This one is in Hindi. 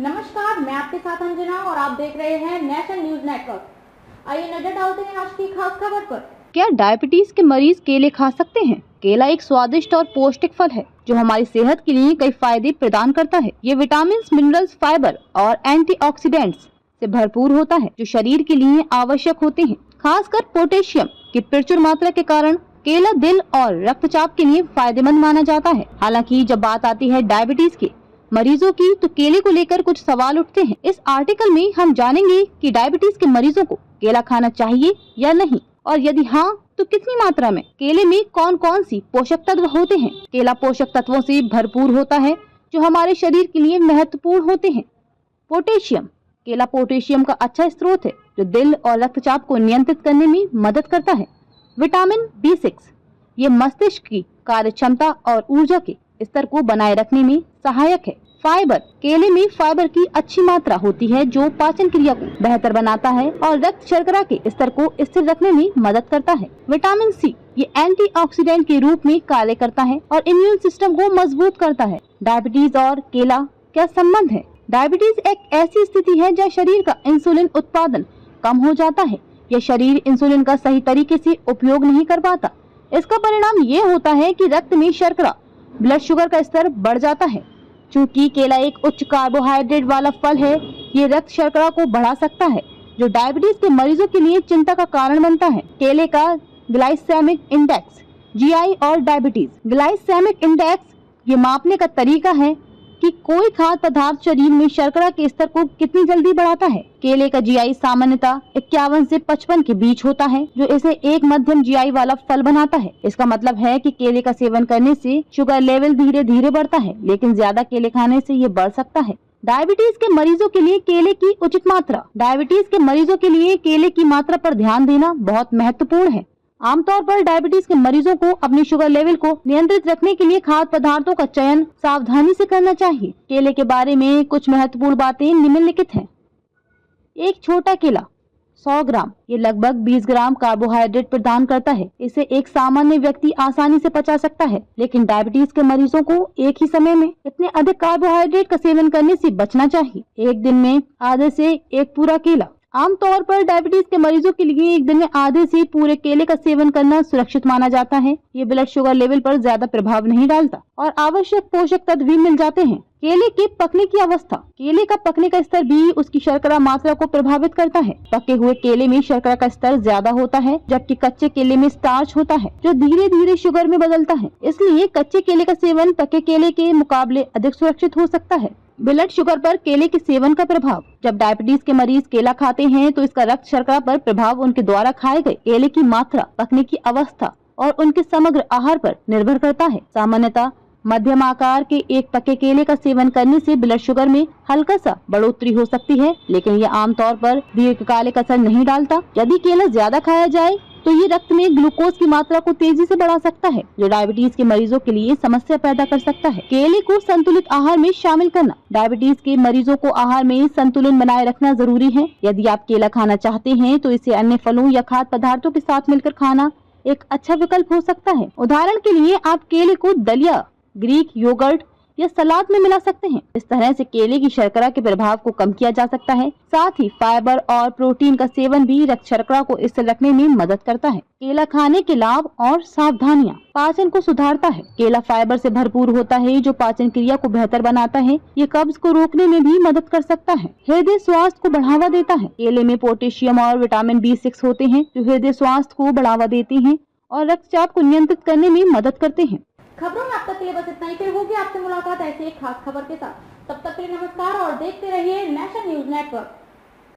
नमस्कार, मैं आपके साथ अंजना और आप देख रहे हैं नेशनल न्यूज नेटवर्क। आइए नजर डालते हैं आज की खास खबर पर। क्या डायबिटीज के मरीज केले खा सकते हैं? केला एक स्वादिष्ट और पौष्टिक फल है जो हमारी सेहत के लिए कई फायदे प्रदान करता है। ये विटामिन, मिनरल्स, फाइबर और एंटीऑक्सीडेंट्स से भरपूर होता है जो शरीर के लिए आवश्यक होते हैं। खासकर पोटेशियम की प्रचुर मात्रा के कारण केला दिल और रक्तचाप के लिए फायदेमंद माना जाता है। हालांकि जब बात आती है डायबिटीज के मरीजों की तो केले को लेकर कुछ सवाल उठते हैं। इस आर्टिकल में हम जानेंगे कि डायबिटीज के मरीजों को केला खाना चाहिए या नहीं, और यदि हाँ तो कितनी मात्रा में। केले में कौन कौन सी पोषक तत्व होते हैं? केला पोषक तत्वों से भरपूर होता है जो हमारे शरीर के लिए महत्वपूर्ण होते हैं। पोटेशियम, केला पोटेशियम का अच्छा स्रोत है जो दिल और रक्तचाप को नियंत्रित करने में मदद करता है। विटामिन B6, ये मस्तिष्क की कार्य क्षमता और ऊर्जा के स्तर को बनाए रखने में सहायक है। फाइबर, केले में फाइबर की अच्छी मात्रा होती है जो पाचन क्रिया को बेहतर बनाता है और रक्त शर्करा के स्तर को स्थिर रखने में मदद करता है। विटामिन C, ये एंटीऑक्सीडेंट के रूप में कार्य करता है और इम्यून सिस्टम को मजबूत करता है। डायबिटीज और केला क्या संबंध है? डायबिटीज एक ऐसी स्थिति है जहाँ शरीर का इंसुलिन उत्पादन कम हो जाता है या शरीर इंसुलिन का सही तरीके से उपयोग नहीं कर पाता। इसका परिणाम ये होता है कि रक्त में शर्करा, ब्लड शुगर का स्तर बढ़ जाता है। चूंकि केला एक उच्च कार्बोहाइड्रेट वाला फल है, ये रक्त शर्करा को बढ़ा सकता है जो डायबिटीज के मरीजों के लिए चिंता का कारण बनता है। केले का ग्लाइसेमिक इंडेक्स, GI और डायबिटीज। ग्लाइसेमिक इंडेक्स ये मापने का तरीका है कि कोई खाद्य पदार्थ शरीर में शर्करा के स्तर को कितनी जल्दी बढ़ाता है। केले का GI सामान्यतः 51 से 55 के बीच होता है जो इसे एक मध्यम GI वाला फल बनाता है। इसका मतलब है कि केले का सेवन करने से शुगर लेवल धीरे धीरे बढ़ता है, लेकिन ज्यादा केले खाने से ये बढ़ सकता है। डायबिटीज के मरीजों के लिए केले की उचित मात्रा। डायबिटीज के मरीजों के लिए केले की मात्रा पर ध्यान देना बहुत महत्वपूर्ण है। आमतौर पर डायबिटीज के मरीजों को अपनी शुगर लेवल को नियंत्रित रखने के लिए खाद्य पदार्थों का चयन सावधानी से करना चाहिए। केले के बारे में कुछ महत्वपूर्ण बातें निम्नलिखित हैं। एक छोटा केला 100 ग्राम, ये लगभग 20 ग्राम कार्बोहाइड्रेट प्रदान करता है। इसे एक सामान्य व्यक्ति आसानी से पचा सकता है, लेकिन डायबिटीज के मरीजों को एक ही समय में इतने अधिक कार्बोहाइड्रेट का सेवन करने से बचना चाहिए। एक दिन में आधे से एक पूरा केला। आमतौर पर डायबिटीज के मरीजों के लिए एक दिन में आधे से पूरे केले का सेवन करना सुरक्षित माना जाता है। ये ब्लड शुगर लेवल पर ज्यादा प्रभाव नहीं डालता और आवश्यक पोषक तत्व भी मिल जाते हैं। केले के पकने की अवस्था, केले का पकने का स्तर भी उसकी शर्करा मात्रा को प्रभावित करता है। पके हुए केले में शर्करा का स्तर ज्यादा होता है, जबकि कच्चे केले में स्टार्च होता है जो धीरे धीरे शुगर में बदलता है। इसलिए कच्चे केले का सेवन पके केले के मुकाबले अधिक सुरक्षित हो सकता है। ब्लड शुगर पर केले के सेवन का प्रभाव। जब डायबिटीज के मरीज केला खाते हैं तो इसका रक्त शर्करा पर प्रभाव उनके द्वारा खाए गए केले की मात्रा, पकने की अवस्था और उनके समग्र आहार पर निर्भर करता है। सामान्यतः मध्यम आकार के एक पके केले का सेवन करने से ब्लड शुगर में हल्का सा बढ़ोतरी हो सकती है, लेकिन यह आमतौर पर दीर्घकालिक असर नहीं डालता। यदि केला ज्यादा खाया जाए तो ये रक्त में ग्लूकोज की मात्रा को तेजी से बढ़ा सकता है, जो डायबिटीज के मरीजों के लिए समस्या पैदा कर सकता है। केले को संतुलित आहार में शामिल करना। डायबिटीज के मरीजों को आहार में संतुलन बनाए रखना जरूरी है। यदि आप केला खाना चाहते हैं तो इसे अन्य फलों या खाद्य पदार्थों के साथ मिलकर खाना एक अच्छा विकल्प हो सकता है। उदाहरण के लिए आप केले को दलिया, ग्रीक योगर्ट या सलाद में मिला सकते हैं। इस तरह से केले की शर्करा के प्रभाव को कम किया जा सकता है। साथ ही फाइबर और प्रोटीन का सेवन भी रक्त शर्करा को स्थिर रखने में मदद करता है। केला खाने के लाभ और सावधानियां। पाचन को सुधारता है। केला फाइबर से भरपूर होता है जो पाचन क्रिया को बेहतर बनाता है। ये कब्ज को रोकने में भी मदद कर सकता है। हृदय स्वास्थ्य को बढ़ावा देता है। केले में पोटेशियम और विटामिन B6 होते हैं जो हृदय स्वास्थ्य को बढ़ावा देते हैं और रक्तचाप को नियंत्रित करने में मदद करते हैं। खबरों में अब तक के लिए बस इतना ही। फिर होगी आपसे मुलाकात ऐसी एक खास खबर के साथ। तब तक के लिए नमस्कार और देखते रहिए नेशनल न्यूज नेटवर्क।